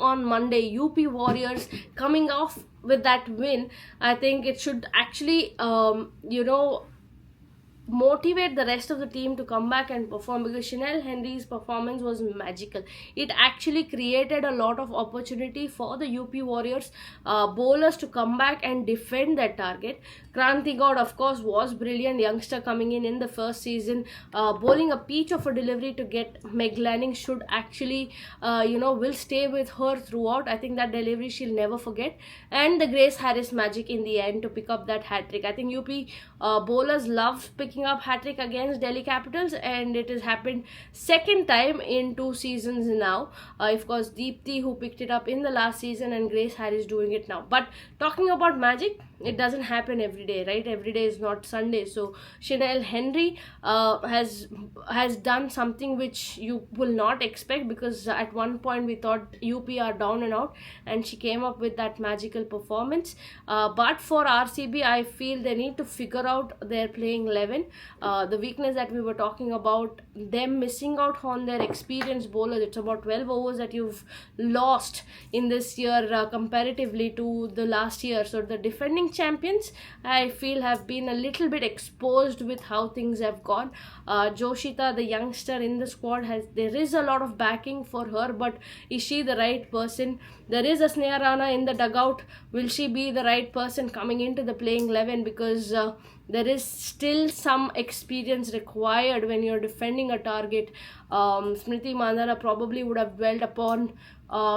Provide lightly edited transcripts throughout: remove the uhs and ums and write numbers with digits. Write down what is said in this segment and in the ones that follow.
on Monday, UP Warriors coming off with that win, I think it should actually motivate the rest of the team to come back and perform, because Chanel Henry's performance was magical. It actually created a lot of opportunity for the UP Warriors bowlers to come back and defend their target. Kranti God, of course, was brilliant, youngster coming in the first season, bowling a peach of a delivery to get Meg Lanning. Should actually will stay with her throughout. I think that delivery she'll never forget. And the Grace Harris magic in the end to pick up that hat trick. I think UP bowlers love picking up hat trick against Delhi Capitals, and it has happened second time in 2 seasons now. Of course, Deepthi, who picked it up in the last season, and Grace Harris doing it now. But talking about magic, it doesn't happen every day, right? Every day is not Sunday. So Chanel Henry has done something which you will not expect, because at one point we thought UP are down and out, and she came up with that magical performance. But for RCB, I feel they need to figure out their playing 11. The weakness that we were talking about, them missing out on their experienced bowlers. It's about 12 overs that you've lost in this year comparatively to the last year. So the defending champions, I feel, have been a little bit exposed with how things have gone. Joshita, the youngster in the squad, there is a lot of backing for her, but is she the right person? There is a Sneha Rana in the dugout. Will she be the right person coming into the playing 11? Because there is still some experience required when you're defending a target. Smriti Mandhana probably would have dwelled upon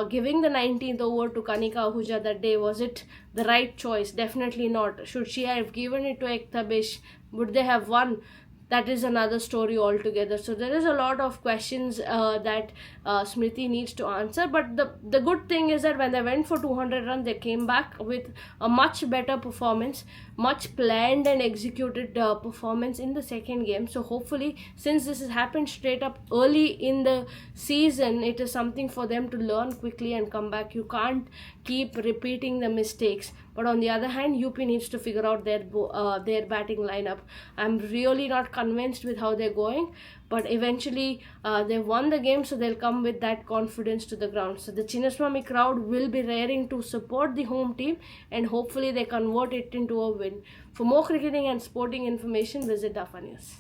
giving the 19th over to Kanika Ahuja that day. Was it the right choice? Definitely not. Should she have given it to Ekta Bish? Would they have won? That is another story altogether. So there is a lot of questions that Smriti needs to answer. But the good thing is that when they went for 200 runs, they came back with a much better performance, much planned and executed performance in the second game. So hopefully, since this has happened straight up early in the season, it is something for them to learn quickly and come back. You can't keep repeating the mistakes. But on the other hand, UP needs to figure out their batting lineup. I'm really not convinced with how they're going, but eventually they won the game, so they'll come with that confidence to the ground. So the Chinnaswamy crowd will be raring to support the home team, and hopefully they convert it into a win. For more cricketing and sporting information, visit Dafa News.